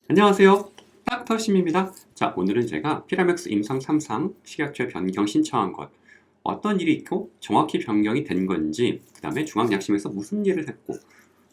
안녕하세요. 닥터심입니다. 자, 오늘은 제가 피라맥스 임상 3상 식약처에 변경 신청한 것, 어떤 일이 있고 정확히 변경이 된 건지, 그 다음에 중앙약심에서 무슨 일을 했고,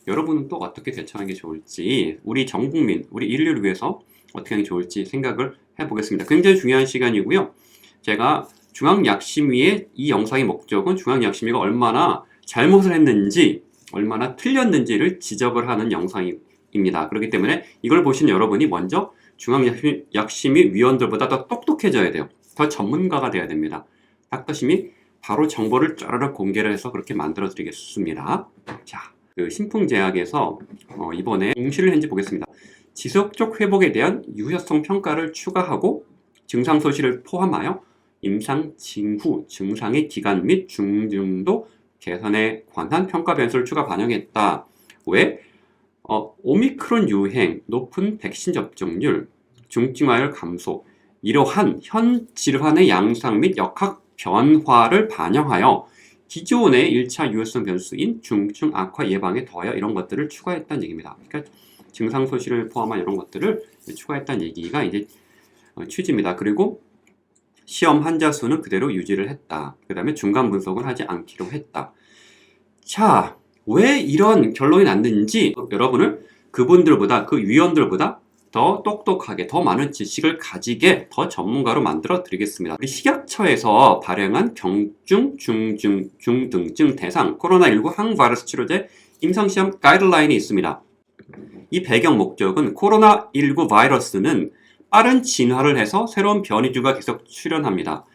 여러분은 또 어떻게 대처하는 게 좋을지, 우리 전 국민, 우리 인류를 위해서 어떻게 하는 게 좋을지 생각을 해보겠습니다. 굉장히 중요한 시간이고요. 제가 중앙약심위의 이 영상의 목적은 중앙약심위가 얼마나 잘못을 했는지, 얼마나 틀렸는지를 지적을 하는 영상입니다. 그렇기 때문에 이걸 보신 여러분이 먼저 중앙약심위 위원들보다 더 똑똑해져야 돼요. 더 전문가가 돼야 됩니다. 닥터심이 바로 정보를 쫘르륵 공개를 해서 그렇게 만들어 드리겠습니다. 자, 그 신풍제약에서 이번에 공시를 했는지 보겠습니다. 지속적 회복에 대한 유효성 평가를 추가하고 증상 소실을 포함하여 임상 징후 증상의 기간 및 중증도 개선에 관한 평가 변수를 추가 반영했다. 왜? 오미크론 유행, 높은 백신 접종률, 중증화율 감소, 이러한 현 질환의 양상 및 역학 변화를 반영하여 기존의 1차 유효성 변수인 중증 악화 예방에 더하여 이런 것들을 추가했다는 얘기입니다. 그러니까 증상 소실을 포함한 이런 것들을 추가했다는 얘기가 이제 취지입니다. 그리고 시험 환자 수는 그대로 유지를 했다. 그 다음에 중간 분석을 하지 않기로 했다. 자, 왜 이런 결론이 났는지 여러분을 그분들보다, 그 위원들보다 더 똑똑하게, 더 많은 지식을 가지게 더 전문가로 만들어 드리겠습니다. 우리 식약처에서 발행한 경증, 중증, 중등증 대상 코로나19 항바이러스 치료제 임상시험 가이드라인이 있습니다. 이 배경 목적은 코로나19 바이러스는 빠른 진화를 해서 새로운 변이주가 계속 출현합니다.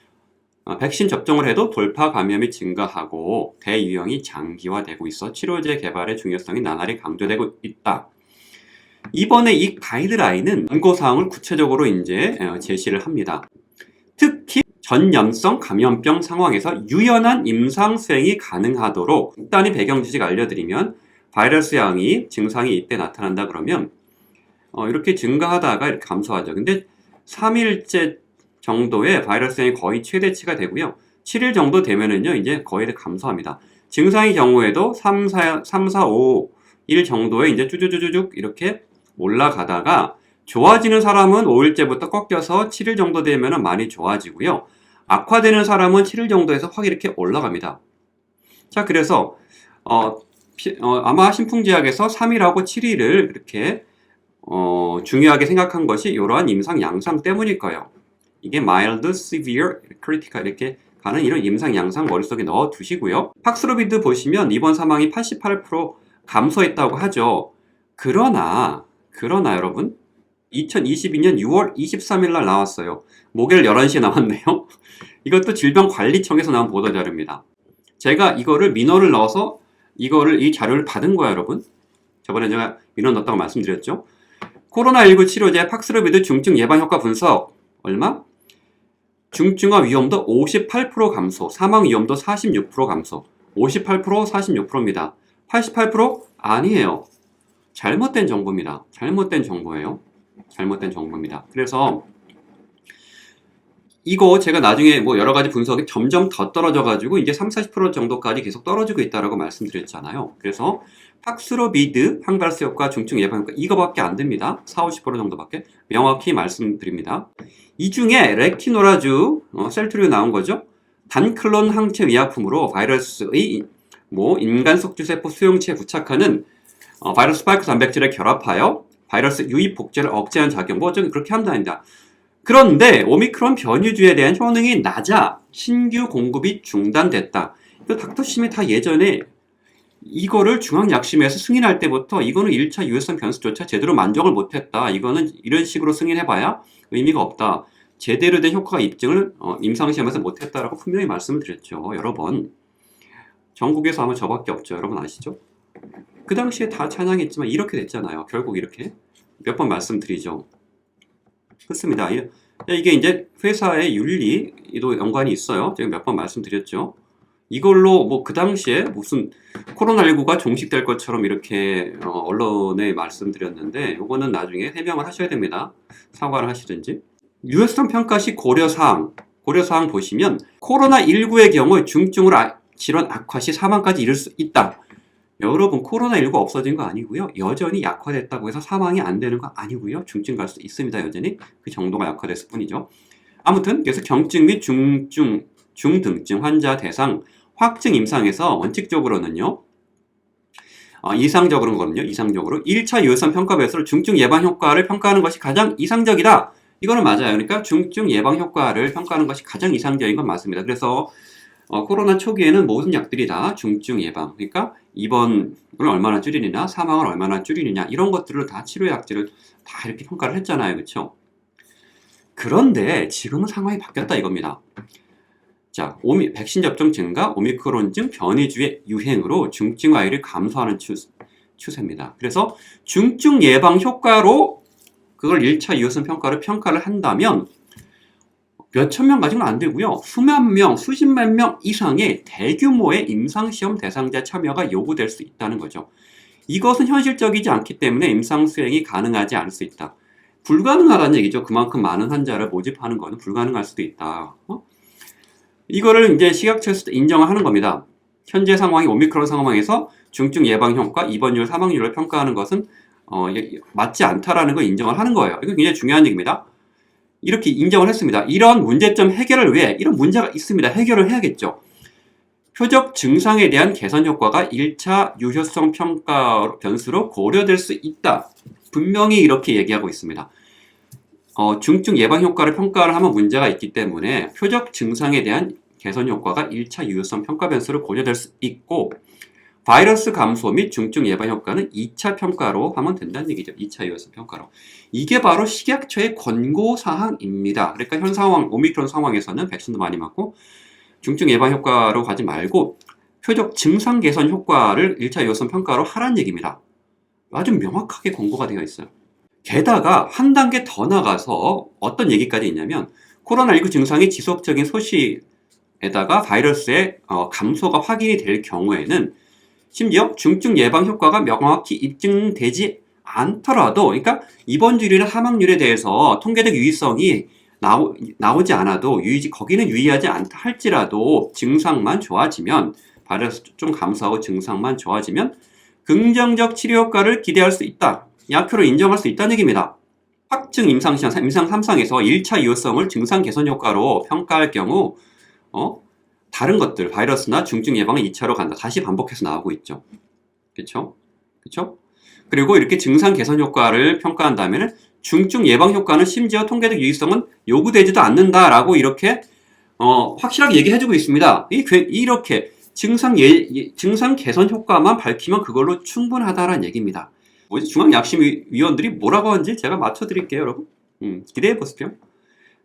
백신 접종을 해도 돌파 감염이 증가하고 대유행이 장기화되고 있어 치료제 개발의 중요성이 나날이 강조되고 있다. 이번에 이 가이드라인은 권고사항을 구체적으로 이제 제시를 합니다. 특히 전염성 감염병 상황에서 유연한 임상 수행이 가능하도록 간단히 배경 지식 알려드리면 바이러스 양이 증상이 이때 나타난다 그러면 이렇게 증가하다가 이렇게 감소하죠. 근데 3일째 정도의 바이러스 양이 거의 최대치가 되고요. 7일 정도 되면은요, 이제 거의 감소합니다. 증상의 경우에도 3, 4, 5일 정도에 이제 쭈쭈쭈쭈 이렇게 올라가다가 좋아지는 사람은 5일째부터 꺾여서 7일 정도 되면 많이 좋아지고요. 악화되는 사람은 7일 정도에서 확 이렇게 올라갑니다. 자, 그래서 아마 신풍제약에서 3일하고 7일을 이렇게 중요하게 생각한 것이 이러한 임상 양상 때문일 거예요. 이게 mild, severe, critical 이렇게 가는 이런 임상 양상 머릿속에 넣어 두시고요. 팍스로비드 보시면 입원 사망이 88% 감소했다고 하죠. 그러나 여러분 2022년 6월 23일 날 나왔어요. 목요일 11시에 나왔네요. 이것도 질병관리청에서 나온 보도자료입니다. 제가 이거를 민원을 넣어서 이 자료를 받은 거야, 여러분. 저번에 제가 민원 넣었다고 말씀드렸죠. 코로나19 치료제 팍스로비드 중증 예방 효과 분석 얼마? 중증화 위험도 58% 감소, 사망 위험도 46% 감소. 58%, 46%입니다. 88% 아니에요. 잘못된 정보입니다. 잘못된 정보예요. 잘못된 정보입니다. 그래서 이거 제가 나중에 뭐 여러 가지 분석이 점점 더 떨어져가지고 이제 30-40% 정도까지 계속 떨어지고 있다라고 말씀드렸잖아요. 그래서 팍스로비드 항바이러스 효과, 중증 예방 효과 이거밖에 안 됩니다. 40-50% 정도밖에 명확히 말씀드립니다. 이 중에 레키노라주, 셀트리오 나온 거죠. 단클론 항체 의약품으로 바이러스의 인간 석주세포 수용체에 부착하는 바이러스 스파이크 단백질에 결합하여 바이러스 유입 복제를 억제하는 작용, 좀 그렇게 한답니다. 그런데 오미크론 변이주에 대한 효능이 낮아 신규 공급이 중단됐다. 이거 닥터심이 다 예전에 이거를 중앙약심에서 승인할 때부터 이거는 1차 유효성 변수조차 제대로 만족을 못했다. 이거는 이런 식으로 승인해봐야 의미가 없다. 제대로 된 효과 입증을 임상시험에서 못했다라고 분명히 말씀을 드렸죠. 여러 번. 전국에서 아마 저밖에 없죠. 여러분 아시죠? 그 당시에 다 찬양했지만 이렇게 됐잖아요. 결국 이렇게 몇 번 말씀드리죠. 그렇습니다. 이게 이제 회사의 윤리도 연관이 있어요. 제가 몇 번 말씀드렸죠. 이걸로 그 당시에 무슨 코로나19가 종식될 것처럼 이렇게 언론에 말씀드렸는데 이거는 나중에 해명을 하셔야 됩니다. 사과를 하시든지. 유효성 평가 시 고려사항 보시면 코로나19의 경우 중증으로 질환 악화 시 사망까지 이를 수 있다. 여러분 코로나19 없어진 거 아니고요. 여전히 약화됐다고 해서 사망이 안 되는 거 아니고요. 중증 갈 수 있습니다. 여전히 그 정도가 약화됐을 뿐이죠. 아무튼 그래서 경증 및 중등증 환자 대상 확증 임상에서 원칙적으로는요. 이상적으로는 1차 유효성 평가 배수로 중증 예방 효과를 평가하는 것이 가장 이상적이다. 이거는 맞아요. 그러니까 중증 예방 효과를 평가하는 것이 가장 이상적인 건 맞습니다. 그래서 코로나 초기에는 모든 약들이 다 중증 예방, 그러니까 입원을 얼마나 줄이느냐, 사망을 얼마나 줄이느냐 이런 것들을 다 치료약들을 다 이렇게 평가를 했잖아요. 그렇죠? 그런데 지금은 상황이 바뀌었다 이겁니다. 자, 백신 접종 증가, 오미크론증 변이주의 유행으로 중증 화율이 감소하는 추세입니다. 그래서 중증 예방 효과로 그걸 1차 유효성 평가를 한다면 몇천 명 가지고는 안 되고요. 수만 명, 수십만 명 이상의 대규모의 임상시험 대상자 참여가 요구될 수 있다는 거죠. 이것은 현실적이지 않기 때문에 임상 수행이 가능하지 않을 수 있다. 불가능하다는 얘기죠. 그만큼 많은 환자를 모집하는 것은 불가능할 수도 있다. 이거를 이제 식약처에서 인정을 하는 겁니다. 현재 상황이 오미크론 상황에서 중증 예방 효과, 입원율, 사망률을 평가하는 것은 맞지 않다라는 걸 인정을 하는 거예요. 이거 굉장히 중요한 얘기입니다. 이렇게 인정을 했습니다. 이런 문제점 해결을 위해 이런 문제가 있습니다. 해결을 해야겠죠. 표적 증상에 대한 개선 효과가 1차 유효성 평가 변수로 고려될 수 있다. 분명히 이렇게 얘기하고 있습니다. 중증 예방 효과를 평가를 하면 문제가 있기 때문에 표적 증상에 대한 개선 효과가 1차 유효성 평가 변수로 고려될 수 있고 바이러스 감소 및 중증 예방 효과는 2차 평가로 하면 된다는 얘기죠. 2차 유효성 평가로. 이게 바로 식약처의 권고사항입니다. 그러니까 현 상황, 오미크론 상황에서는 백신도 많이 맞고 중증 예방 효과로 가지 말고 표적 증상 개선 효과를 1차 유효성 평가로 하라는 얘기입니다. 아주 명확하게 권고가 되어 있어요. 게다가 한 단계 더 나가서 어떤 얘기까지 있냐면 코로나19 증상이 지속적인 소시에다가 바이러스의 감소가 확인이 될 경우에는 심지어 중증 예방 효과가 명확히 입증되지 않더라도, 그러니까 입원율이나 사망률에 대해서 통계적 유의성이 나오지 않아도 거기는 유의하지 않다 할지라도 증상만 좋아지면, 바이러스 좀 감소하고 증상만 좋아지면 긍정적 치료 효과를 기대할 수 있다. 약효로 인정할 수 있다는 얘기입니다. 확증 임상 3상에서 1차 유효성을 증상 개선 효과로 평가할 경우 다른 것들, 바이러스나 중증 예방은 2차로 간다. 다시 반복해서 나오고 있죠. 그렇죠? 그렇죠? 그리고 이렇게 증상 개선 효과를 평가한다면 중증 예방 효과는 심지어 통계적 유의성은 요구되지도 않는다라고 이렇게 확실하게 얘기해주고 있습니다. 이렇게 증상 개선 효과만 밝히면 그걸로 충분하다라는 얘기입니다. 중앙약심위원들이 뭐라고 하는지 제가 맞춰드릴게요, 여러분. 기대해 보십시오.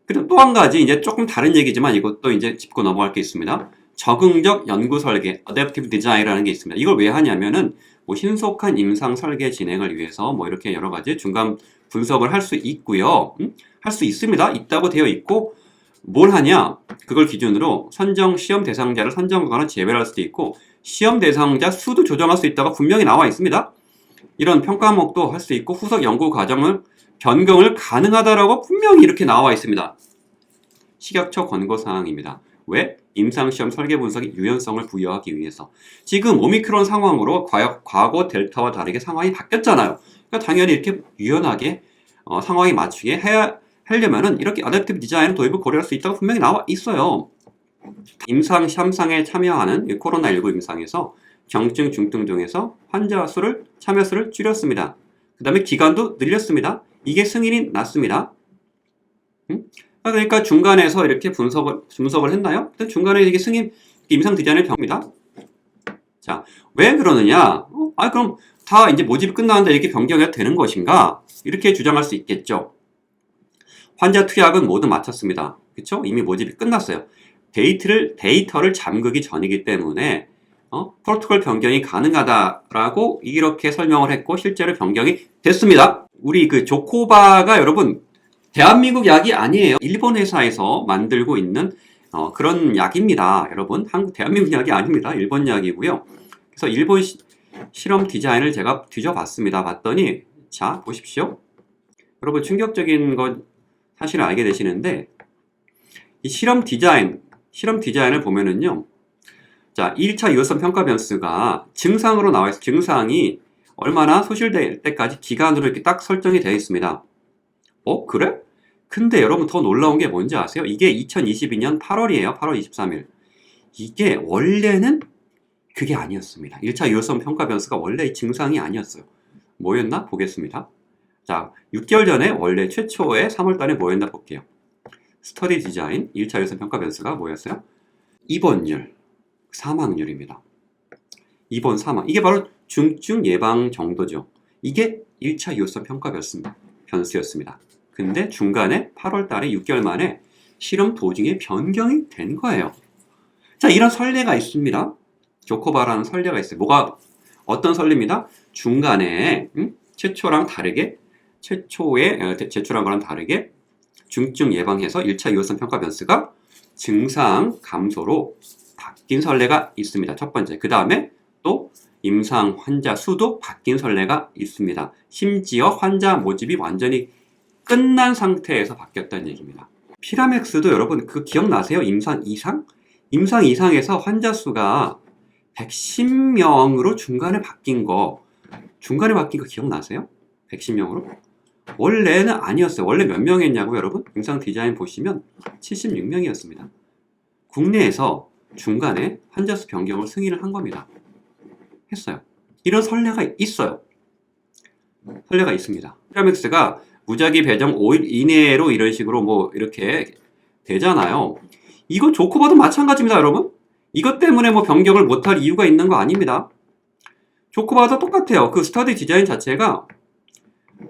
그리고 또 한 가지 이제 조금 다른 얘기지만 이것도 이제 짚고 넘어갈 게 있습니다. 적응적 연구 설계, Adaptive Design이라는 게 있습니다. 이걸 왜 하냐면은 신속한 임상 설계 진행을 위해서 이렇게 여러 가지 중간 분석을 할 수 있고요. 할 수 있습니다. 있다고 되어 있고 뭘 하냐? 그걸 기준으로 시험 대상자를 선정하거나 제외할 수도 있고 시험 대상자 수도 조정할 수 있다고 분명히 나와 있습니다. 이런 평가목도 할 수 있고 후속 연구 과정을 변경을 가능하다라고 분명히 이렇게 나와 있습니다. 식약처 권고사항입니다. 왜? 임상시험 설계 분석의 유연성을 부여하기 위해서. 지금 오미크론 상황으로 과거 델타와 다르게 상황이 바뀌었잖아요. 그러니까 당연히 이렇게 유연하게 상황에 맞추게 하려면은 이렇게 어댑티브 디자인 도입을 고려할 수 있다고 분명히 나와 있어요. 임상 시험상에 참여하는 코로나19 임상에서 경증, 중증 중에서 환자 수를, 참여 수를 줄였습니다. 그 다음에 기간도 늘렸습니다. 이게 승인이 났습니다. 그러니까 중간에서 이렇게 분석을 했나요? 중간에 이게 임상 디자인을 병입니다. 자, 왜 그러느냐? 그럼 다 이제 모집이 끝나는데 이렇게 변경해도 되는 것인가? 이렇게 주장할 수 있겠죠. 환자 투약은 모두 마쳤습니다. 그렇죠? 이미 모집이 끝났어요. 데이터를 잠그기 전이기 때문에 프로토콜 변경이 가능하다라고 이렇게 설명을 했고 실제로 변경이 됐습니다. 우리 그 조코바가 여러분 대한민국 약이 아니에요. 일본 회사에서 만들고 있는 그런 약입니다. 여러분 대한민국 약이 아닙니다. 일본 약이고요. 그래서 일본 실험 디자인을 제가 뒤져봤습니다. 봤더니 자 보십시오. 여러분 충격적인 건 사실을 알게 되시는데 이 실험 디자인을 보면은요. 자, 1차 유효성 평가 변수가 증상으로 나와 있어. 증상이 얼마나 소실될 때까지 기간으로 이렇게 딱 설정이 되어 있습니다. 그래? 근데 여러분 더 놀라운 게 뭔지 아세요? 이게 2022년 8월이에요. 8월 23일. 이게 원래는 그게 아니었습니다. 1차 유효성 평가 변수가 원래 이 증상이 아니었어요. 뭐였나? 보겠습니다. 자, 6개월 전에 원래 최초의 3월 달에 뭐였나 볼게요. 스터디 디자인 1차 유효성 평가 변수가 뭐였어요? 입원율, 사망률입니다. 입원, 사망. 이게 바로 중증 예방 정도죠. 이게 1차 유효성 평가 변수였습니다. 근데 중간에 8월 달에 6개월 만에 실험 도중에 변경이 된 거예요. 자, 이런 선례가 있습니다. 조코바라는 선례가 있어요. 어떤 선례입니다? 중간에 최초랑 다르게 최초의 제출한 거랑 다르게 중증 예방해서 1차 유효성 평가 변수가 증상 감소로 바뀐 선례가 있습니다. 첫 번째. 그 다음에 또 임상 환자 수도 바뀐 선례가 있습니다. 심지어 환자 모집이 완전히 끝난 상태에서 바뀌었다는 얘기입니다. 피라맥스도 여러분 그거 기억나세요? 임상 이상? 임상 이상에서 환자 수가 110명으로 중간에 바뀐 거 기억나세요? 110명으로? 원래는 아니었어요. 원래 몇 명이었냐고요, 여러분? 임상 디자인 보시면 76명이었습니다. 국내에서 중간에 환자 수 변경을 승인을 한 겁니다. 했어요. 이런 선례가 있어요. 선례가 있습니다. 피라맥스가 무작위 배정 5일 이내로 이런 식으로 뭐 이렇게 되잖아요. 이거 조코바도 마찬가지입니다, 여러분. 이것 때문에 뭐 변경을 못할 이유가 있는 거 아닙니다. 조코바도 똑같아요. 그 스터디 디자인 자체가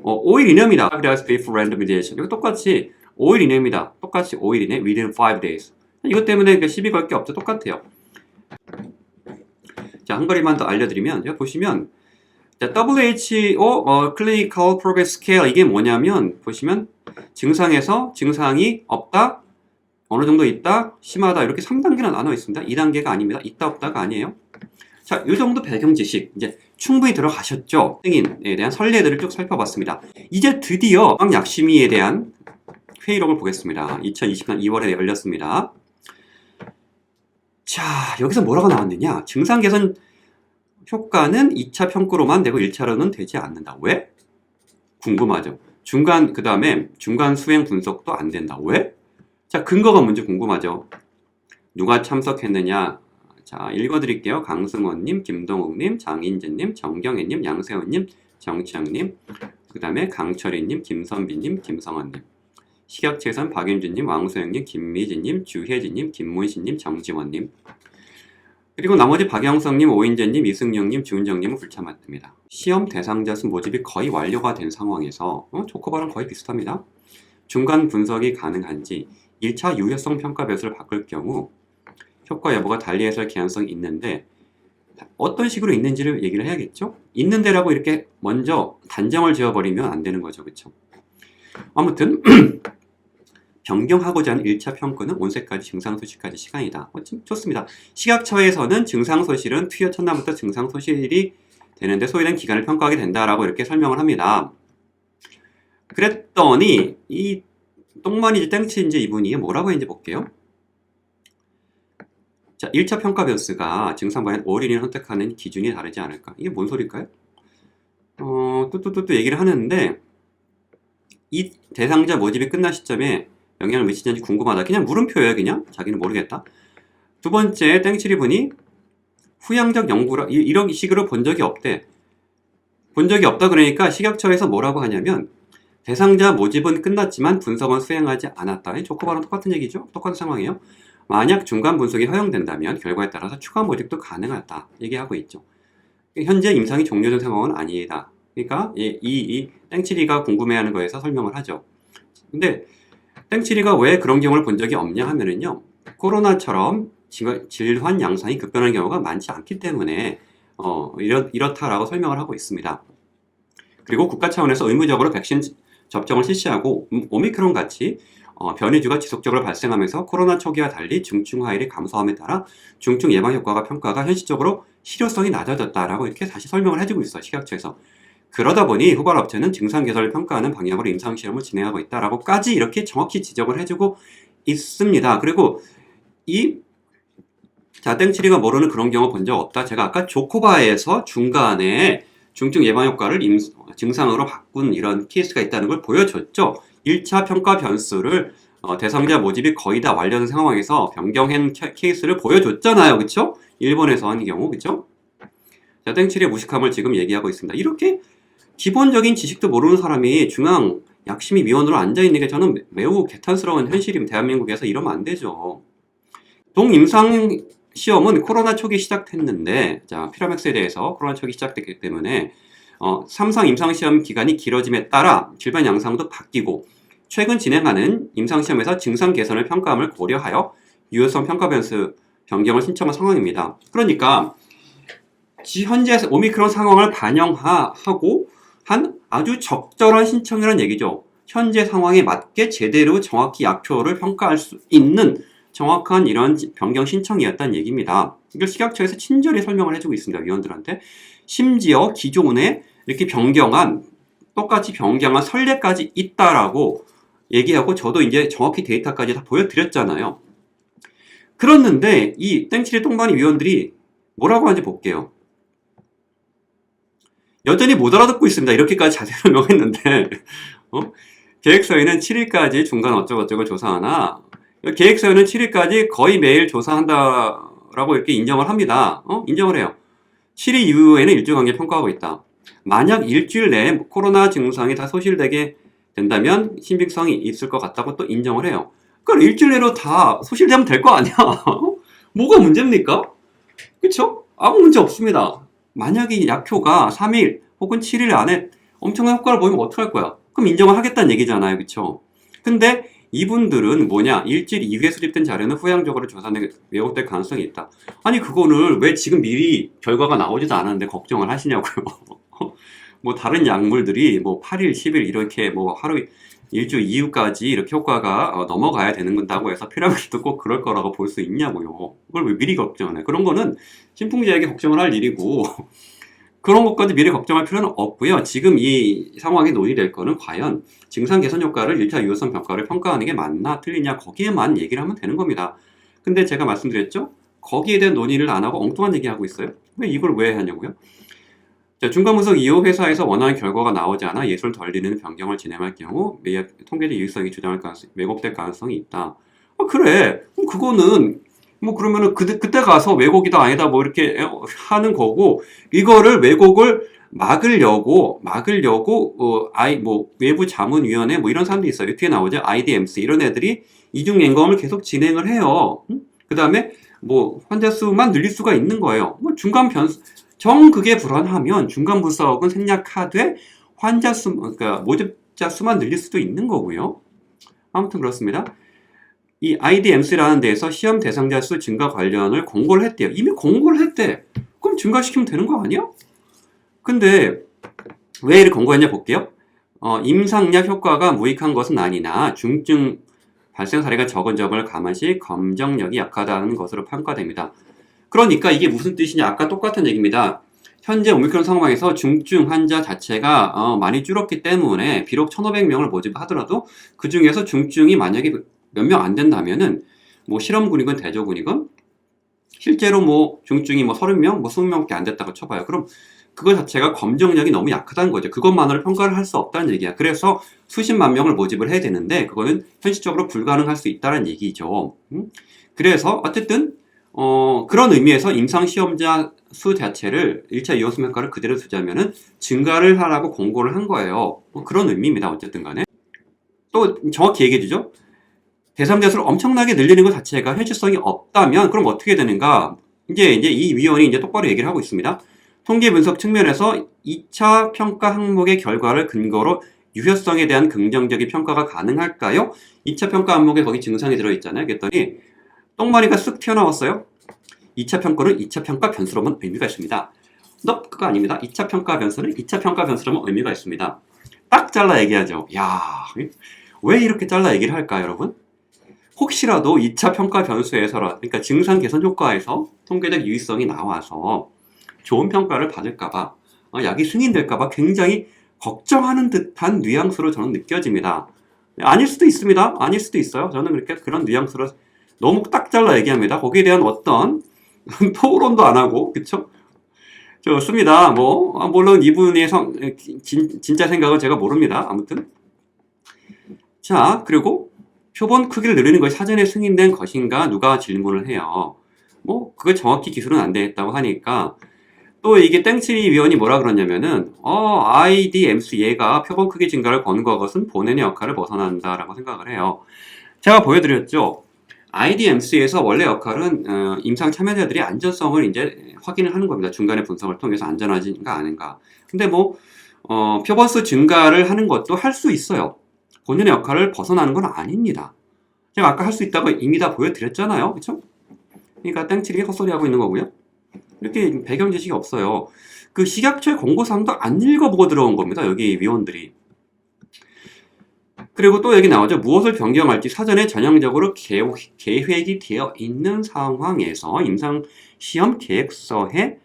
5일 이내입니다. before randomization. 이거 똑같이 5일 이내입니다. 똑같이 5일 이내, within 5 days. 이것 때문에 시비 걸 게 없죠. 똑같아요. 자, 한 가지만 더 알려드리면, 제가 보시면, 자, WHO Clinical Progress Scale 이게 뭐냐면, 보시면, 증상에서 증상이 없다, 어느 정도 있다, 심하다, 이렇게 3단계로 나눠 있습니다. 2단계가 아닙니다. 있다, 없다가 아니에요. 자, 이 정도 배경 지식, 이제 충분히 들어가셨죠? 승인에 대한 선례들을 쭉 살펴봤습니다. 이제 드디어 약심위에 대한 회의록을 보겠습니다. 2020년 2월에 열렸습니다. 자, 여기서 뭐라고 나왔느냐? 증상 개선 효과는 2차 평가로만 되고 1차로는 되지 않는다. 왜? 궁금하죠? 그 다음에 중간 수행 분석도 안 된다. 왜? 자, 근거가 뭔지 궁금하죠? 누가 참석했느냐? 자, 읽어드릴게요. 강승원님, 김동욱님, 장인재님, 정경혜님, 양세훈님, 정치영님, 그 다음에 강철희님, 김선비님, 김성원님, 식약처에선 박윤주님, 왕소영님, 김미진님, 주혜진님, 김문신님, 정지원님, 그리고 나머지 박영성님, 오인재님, 이승용님, 주은정님은 불참했습니다. 시험 대상자 수 모집이 거의 완료가 된 상황에서 조코바랑 거의 비슷합니다. 중간 분석이 가능한지 1차 유효성 평가 변수를 바꿀 경우 효과 여부가 달리 해설 개연성이 있는데 어떤 식으로 있는지를 얘기를 해야겠죠? 있는데라고 이렇게 먼저 단정을 지어버리면 안 되는 거죠. 그렇죠? 아무튼 변경하고자 하는 1차 평가는 온색까지 증상소실까지 시간이다. 좋습니다. 식약처에서는 증상소실은 투여 첫날부터 증상소실이 되는데 소요된 기간을 평가하게 된다라고 이렇게 설명을 합니다. 그랬더니 이 똥만이지 땡치인지 이분이 뭐라고 했는지 볼게요. 자, 1차 평가 변수가 증상 반영 어린이를 선택하는 기준이 다르지 않을까? 이게 뭔 소리일까요? 또 얘기를 하는데 이 대상자 모집이 끝난 시점에 영향을 미치는지 궁금하다. 그냥 물음표예요. 그냥 자기는 모르겠다. 두 번째 땡치리 분이 후향적 연구라 이런 식으로 본 적이 없대. 본 적이 없다 그러니까 식약처에서 뭐라고 하냐면 대상자 모집은 끝났지만 분석은 수행하지 않았다. 조코바랑 똑같은 얘기죠. 똑같은 상황이에요. 만약 중간 분석이 허용된다면 결과에 따라서 추가 모집도 가능하다 얘기하고 있죠. 현재 임상이 종료된 상황은 아니다. 그러니까 이 땡치리가 궁금해하는 거에서 설명을 하죠. 근데 땡치리가 왜 그런 경우를 본 적이 없냐 하면은요, 코로나처럼 질환 양상이 급변하는 경우가 많지 않기 때문에 이렇다라고 설명을 하고 있습니다. 그리고 국가 차원에서 의무적으로 백신 접종을 실시하고 오미크론 같이 변이주가 지속적으로 발생하면서 코로나 초기와 달리 중증 화율이 감소함에 따라 중증 예방 효과가 평가가 현실적으로 실효성이 낮아졌다라고 이렇게 다시 설명을 해주고 있어요. 식약처에서. 그러다 보니 후발 업체는 증상 개선을 평가하는 방향으로 임상 실험을 진행하고 있다라고까지 이렇게 정확히 지적을 해주고 있습니다. 그리고 이 자, 땡치리가 모르는 그런 경우 본 적 없다. 제가 아까 조코바에서 중간에 중증 예방 효과를 증상으로 바꾼 이런 케이스가 있다는 걸 보여줬죠. 1차 평가 변수를 대상자 모집이 거의 다 완료된 상황에서 변경한 케이스를 보여줬잖아요. 그쵸? 일본에서 한 경우, 그쵸? 자, 땡치리의 무식함을 지금 얘기하고 있습니다. 이렇게 기본적인 지식도 모르는 사람이 중앙 약심위원으로 앉아있는 게 저는 매우 개탄스러운 현실입니다. 대한민국에서 이러면 안 되죠. 동임상 시험은 코로나 초기 시작했는데, 자, 피라맥스에 대해서 코로나 초기 시작됐기 때문에 3상 임상시험 기간이 길어짐에 따라 질병 양상도 바뀌고 최근 진행하는 임상시험에서 증상 개선을 평가함을 고려하여 유효성 평가 변수 변경을 신청한 상황입니다. 그러니까 현재 오미크론 상황을 반영하고 한 아주 적절한 신청이라는 얘기죠. 현재 상황에 맞게 제대로 정확히 약효를 평가할 수 있는 정확한 이런 변경 신청이었다는 얘기입니다. 이걸 식약처에서 친절히 설명을 해주고 있습니다. 위원들한테. 심지어 기존에 이렇게 똑같이 변경한 선례까지 있다라고 얘기하고 저도 이제 정확히 데이터까지 다 보여드렸잖아요. 그랬는데 이 땡치리 똥반이 위원들이 뭐라고 하는지 볼게요. 여전히 못 알아듣고 있습니다. 이렇게까지 자세히 설명했는데 계획서에는 7일까지 중간 어쩌고저쩌고 조사하나 계획서에는 7일까지 거의 매일 조사한다라고 이렇게 인정을 합니다. 인정을 해요. 7일 이후에는 일주일관계 평가하고 있다. 만약 일주일 내에 코로나 증상이 다 소실되게 된다면 신빙성이 있을 것 같다고 또 인정을 해요. 그럼 일주일 내로 다 소실되면 될 거 아니야? 뭐가 문제입니까? 그쵸? 아무 문제 없습니다. 만약에 약효가 3일 혹은 7일 안에 엄청난 효과를 보이면 어떡할 거야? 그럼 인정을 하겠다는 얘기잖아요. 그쵸? 근데 이분들은 뭐냐? 일주일 이후에 수집된 자료는 후향적으로 조사는 왜곡될 가능성이 있다. 아니 그거를 왜 지금 미리 결과가 나오지도 않았는데 걱정을 하시냐고요. 뭐 다른 약물들이 뭐 8일, 10일 이렇게 뭐 하루 일주 이후까지 이렇게 효과가 넘어가야 되는 건다고 해서 피라미드도 꼭 그럴 거라고 볼 수 있냐고요. 그걸 왜 미리 걱정을 해? 그런 거는 신풍제에게 걱정을 할 일이고 그런 것까지 미리 걱정할 필요는 없고요. 지금 이 상황에 논의될 거는 과연 증상 개선 효과를 1차 유효성 평가를 평가하는 게 맞나 틀리냐 거기에만 얘기를 하면 되는 겁니다. 근데 제가 말씀드렸죠? 거기에 대한 논의를 안 하고 엉뚱한 얘기하고 있어요. 왜 이걸 왜 하냐고요? 자, 중간 분석 이후 회사에서 원하는 결과가 나오지 않아 예술 덜리는 변경을 진행할 경우 통계적 유효성이 주장할 가능성이 왜곡될 가능성이 있다. 그래. 그럼 그거는 뭐 그러면은 그때 가서 왜곡이다 아니다 뭐 이렇게 하는 거고 이거를 왜곡을 막으려고 외부 자문위원회 뭐 이런 사람들이 있어요. 뒤에 나오죠. IDMC 이런 애들이 이중 앵검을 계속 진행을 해요. 그 다음에 뭐 환자 수만 늘릴 수가 있는 거예요. 뭐 중간 변수 그게 불안하면 중간 분석은 생략하되 환자 수, 그러니까 모집자 수만 늘릴 수도 있는 거고요. 아무튼 그렇습니다. 이 IDMC라는 데에서 시험 대상자 수 증가 관련을 공고를 했대요. 이미 공고를 했대. 그럼 증가시키면 되는 거 아니야? 근데 왜 이렇게 공고했냐 볼게요. 임상약 효과가 무익한 것은 아니나 중증 발생 사례가 적은 점을 감안시 검정력이 약하다는 것으로 평가됩니다. 그러니까 이게 무슨 뜻이냐? 아까 똑같은 얘기입니다. 현재 오미크론 상황에서 중증 환자 자체가 많이 줄었기 때문에 비록 1,500명을 모집하더라도 그 중에서 중증이 만약에 몇 명 안 된다면은 뭐 실험군이건 대조군이건 실제로 뭐 중증이 뭐 30명, 뭐 20명밖에 안 됐다고 쳐봐요. 그럼 그거 자체가 검정력이 너무 약하다는 거죠. 그것만으로 평가를 할 수 없다는 얘기야. 그래서 수십만 명을 모집을 해야 되는데 그거는 현실적으로 불가능할 수 있다는 얘기죠. 그래서 어쨌든 그런 의미에서 임상시험자 수 자체를 1차 유효성 평가를 그대로 두자면은 증가를 하라고 공고를 한 거예요. 그런 의미입니다. 어쨌든 간에. 또 정확히 얘기해 주죠. 대상자 수를 엄청나게 늘리는 것 자체가 현실성이 없다면 그럼 어떻게 되는가? 이제 이 위원이 이제 똑바로 얘기를 하고 있습니다. 통계 분석 측면에서 2차 평가 항목의 결과를 근거로 유효성에 대한 긍정적인 평가가 가능할까요? 2차 평가 항목에 거기 증상이 들어있잖아요. 그랬더니 똥마리가 쓱 튀어나왔어요. 2차 평가는 2차 평가 변수로만 의미가 있습니다. 그거 아닙니다. 2차 평가 변수는 2차 평가 변수로만 의미가 있습니다. 딱 잘라 얘기하죠. 야, 왜 이렇게 잘라 얘기를 할까요, 여러분? 혹시라도 2차 평가 변수에서라, 그러니까 증상 개선 효과에서 통계적 유의성이 나와서 좋은 평가를 받을까봐, 약이 승인될까봐 굉장히 걱정하는 듯한 뉘앙스로 저는 느껴집니다. 아닐 수도 있습니다. 아닐 수도 있어요. 저는 그렇게 그런 뉘앙스로 너무 딱 잘라 얘기합니다. 거기에 대한 어떤 토론도 안 하고, 그쵸? 좋습니다. 물론 이분의 진짜 생각은 제가 모릅니다. 아무튼. 자, 그리고 표본 크기를 늘리는 것이 사전에 승인된 것인가 누가 질문을 해요. 그게 정확히 기술은 안 되겠다고 하니까 또 이게 땡치리 위원이 뭐라 그러냐면은 IDMC 얘가 표본 크기 증가를 권고한 것은 본연의 역할을 벗어난다라고 생각을 해요. 제가 보여드렸죠. IDMC에서 원래 역할은 임상 참여자들이 안전성을 이제 확인을 하는 겁니다. 중간에 분석을 통해서 안전하지가 않은가. 근데 표본수 증가를 하는 것도 할 수 있어요. 본연의 역할을 벗어나는 건 아닙니다. 제가 아까 할 수 있다고 이미 다 보여드렸잖아요. 그쵸? 그러니까 땡치리 헛소리하고 있는 거고요. 이렇게 배경 지식이 없어요. 그 식약처의 권고사항도 안 읽어보고 들어온 겁니다. 여기 위원들이. 그리고 또 여기 나오죠. 무엇을 변경할지 사전에 전형적으로 계획이 되어 있는 상황에서 임상시험 계획서에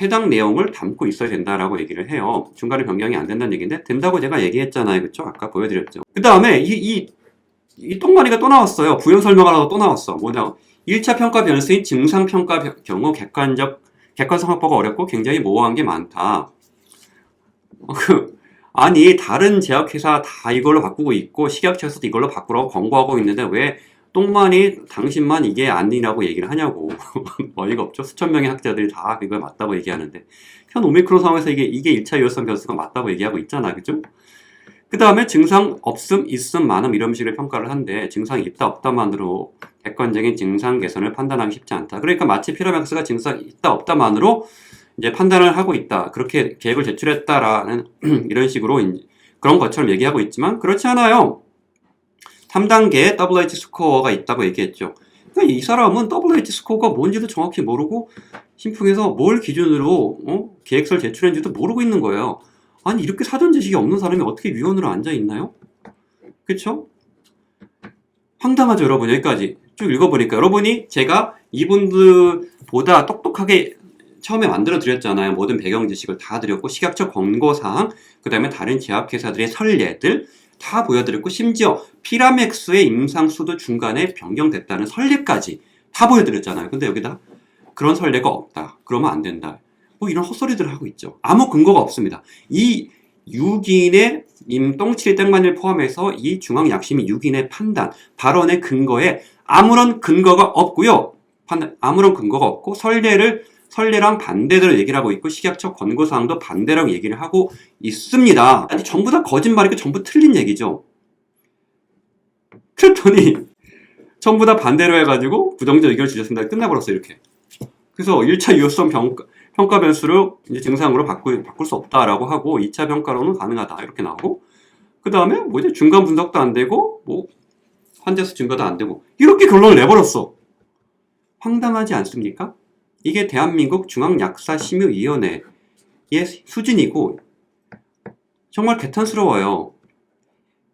해당 내용을 담고 있어야 된다라고 얘기를 해요. 중간에 변경이 안 된다는 얘기인데 된다고 제가 얘기했잖아요. 그쵸? 아까 보여드렸죠. 그 다음에 이 똥마리가 또 나왔어요. 부연 설명하라고 또 나왔어. 뭐냐? 1차 평가 변수인 증상평가 경우 객관성 확보가 어렵고 굉장히 모호한 게 많다. 아니 다른 제약회사 다 이걸로 바꾸고 있고 식약처에서도 이걸로 바꾸라고 권고하고 있는데 왜 똥만이 당신만 이게 아니라고 얘기를 하냐고. 어이가 없죠. 수천 명의 학자들이 다 이걸 맞다고 얘기하는데 현 오미크론 상황에서 이게 1차 유효성 변수가 맞다고 얘기하고 있잖아. 그죠? 그 다음에 증상 없음, 있음, 많음 이런 식으로 평가를 한데 증상이 있다 없다만으로 객관적인 증상 개선을 판단하기 쉽지 않다. 그러니까 마치 피라맥스가 증상 있다 없다만으로 이제 판단을 하고 있다. 그렇게 계획을 제출했다라는 이런 식으로 그런 것처럼 얘기하고 있지만 그렇지 않아요. 3단계 WH 스코어가 있다고 얘기했죠. 그러니까 이 사람은 WH 스코어가 뭔지도 정확히 모르고 신풍에서 뭘 기준으로 계획서를 제출했는지도 모르고 있는 거예요. 아니 이렇게 사전 지식이 없는 사람이 어떻게 위원으로 앉아 있나요? 그쵸? 황당하죠 여러분. 여기까지 쭉 읽어보니까 여러분이 제가 이분들보다 똑똑하게 처음에 만들어 드렸잖아요. 모든 배경 지식을 다 드렸고 식약처 권고사항 그 다음에 다른 제약회사들의 선례들 다 보여드렸고 심지어 피라맥스의 임상수도 중간에 변경됐다는 선례까지 다 보여드렸잖아요. 근데 여기다 그런 선례가 없다. 그러면 안 된다. 이런 헛소리들을 하고 있죠. 아무 근거가 없습니다. 이 6인의 똥치리 땡마늘 포함해서 이 중앙약심이 6인의 판단, 발언의 근거에 아무런 근거가 없고요. 아무런 근거가 없고 선례랑 반대대로 얘기를 하고 있고 식약처 권고사항도 반대라고 얘기를 하고 있습니다. 아니 전부 다 거짓말이고 전부 틀린 얘기죠. 그랬더니 전부 다 반대로 해가지고 부정적 의견을 주셨습니다. 끝나버렸어요. 이렇게. 그래서 1차 유효성 평가 변수를 이제 증상으로 바꿀 수 없다라고 하고 2차 평가로는 가능하다 이렇게 나오고 그 다음에 이제 중간 분석도 안 되고 환자 수 증가도 안 되고 이렇게 결론을 내버렸어. 황당하지 않습니까? 이게 대한민국 중앙약사심의위원회의 수준이고 정말 개탄스러워요.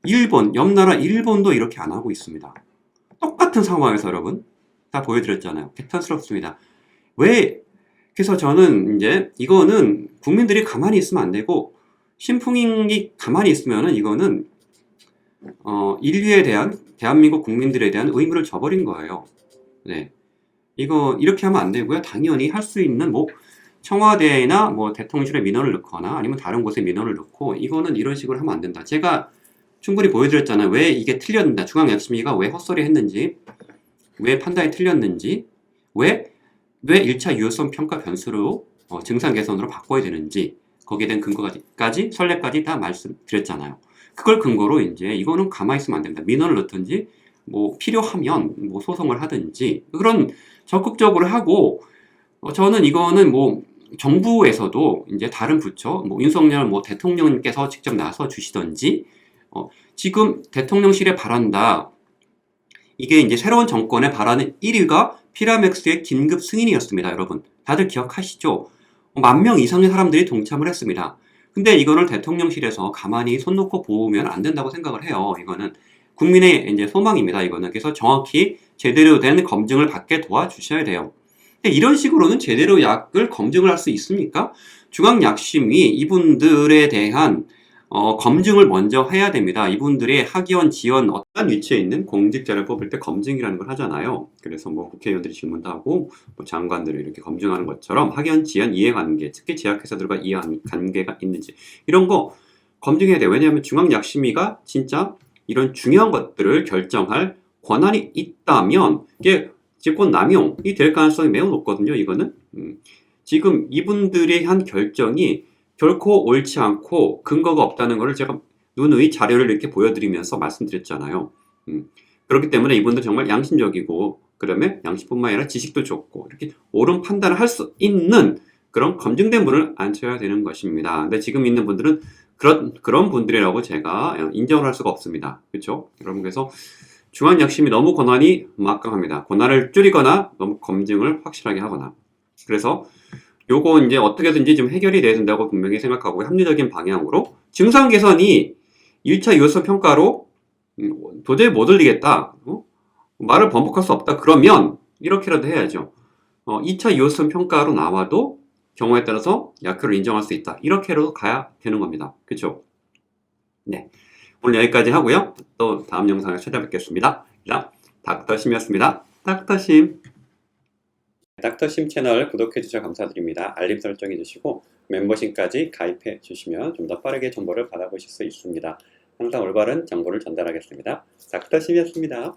일본, 옆 나라 일본도 이렇게 안 하고 있습니다. 똑같은 상황에서 여러분 다 보여드렸잖아요. 개탄스럽습니다. 그래서 저는 이제 이거는 국민들이 가만히 있으면 안 되고 신풍이 가만히 있으면은 이거는 인류에 대한 대한민국 국민들에 대한 의무를 저버린 거예요. 네. 이거 이렇게 하면 안 되고요. 당연히 할 수 있는 청와대나 대통령실에 민원을 넣거나 아니면 다른 곳에 민원을 넣고 이거는 이런 식으로 하면 안 된다. 제가 충분히 보여드렸잖아요. 왜 이게 틀렸는다. 중앙약심위가 왜 헛소리 했는지, 왜 판단이 틀렸는지, 왜 1차 유효성 평가 변수로 증상 개선으로 바꿔야 되는지 거기에 대한 근거까지 선례까지 다 말씀드렸잖아요. 그걸 근거로 이제 이거는 가만히 있으면 안 된다. 민원을 넣든지 필요하면 소송을 하든지 그런 적극적으로 하고 저는 이거는 정부에서도 이제 다른 부처 윤석열 대통령님께서 직접 나서 주시던지 지금 대통령실에 바란다. 이게 이제 새로운 정권에 바라는 1위가 피라맥스의 긴급 승인이었습니다. 여러분 다들 기억하시죠? 10,000명 이상의 사람들이 동참을 했습니다. 근데 이거를 대통령실에서 가만히 손 놓고 보면 안 된다고 생각을 해요. 이거는 국민의 이제 소망입니다. 이거는 그래서 정확히 제대로 된 검증을 받게 도와주셔야 돼요. 근데 이런 식으로는 제대로 약을 검증을 할 수 있습니까? 중앙약심위 이분들에 대한 검증을 먼저 해야 됩니다. 이분들의 학연, 지연, 어떤 위치에 있는 공직자를 뽑을 때 검증이라는 걸 하잖아요. 그래서 뭐 국회의원들이 질문도 하고 뭐 장관들을 이렇게 검증하는 것처럼 학연, 지연, 이해관계, 특히 제약회사들과 이해관계가 있는지 이런 거 검증해야 돼요. 왜냐하면 중앙약심위가 진짜 이런 중요한 것들을 결정할 권한이 있다면 이게 직권 남용이 될 가능성이 매우 높거든요. 이거는 지금 이분들의 한 결정이 결코 옳지 않고 근거가 없다는 것을 제가 누누이 자료를 이렇게 보여드리면서 말씀드렸잖아요. 그렇기 때문에 이분들 정말 양심적이고 그다음에 양심뿐만 아니라 지식도 좋고 이렇게 옳은 판단을 할 수 있는 그런 검증된 분을 앉혀야 되는 것입니다. 근데 지금 있는 분들은 그런 분들이라고 제가 인정을 할 수가 없습니다. 그렇죠? 여러분 그래서 중앙약심이 너무 권한이 막강합니다. 권한을 줄이거나 너무 검증을 확실하게 하거나 그래서 요거 이제 어떻게든지 좀 해결이 돼야 된다고 분명히 생각하고 합리적인 방향으로 증상 개선이 1차 유효성 평가로 도저히 못 올리겠다. 말을 번복할 수 없다. 그러면 이렇게라도 해야죠. 2차 유효성 평가로 나와도 경우에 따라서 약효를 인정할 수 있다. 이렇게라도 가야 되는 겁니다. 그렇죠? 네. 오늘 여기까지 하고요. 또 다음 영상에 찾아뵙겠습니다. 닥터심이었습니다. 닥터심. 닥터심 채널 구독해 주셔서 감사드립니다. 알림 설정해 주시고 멤버십까지 가입해 주시면 좀 더 빠르게 정보를 받아보실 수 있습니다. 항상 올바른 정보를 전달하겠습니다. 닥터심이었습니다.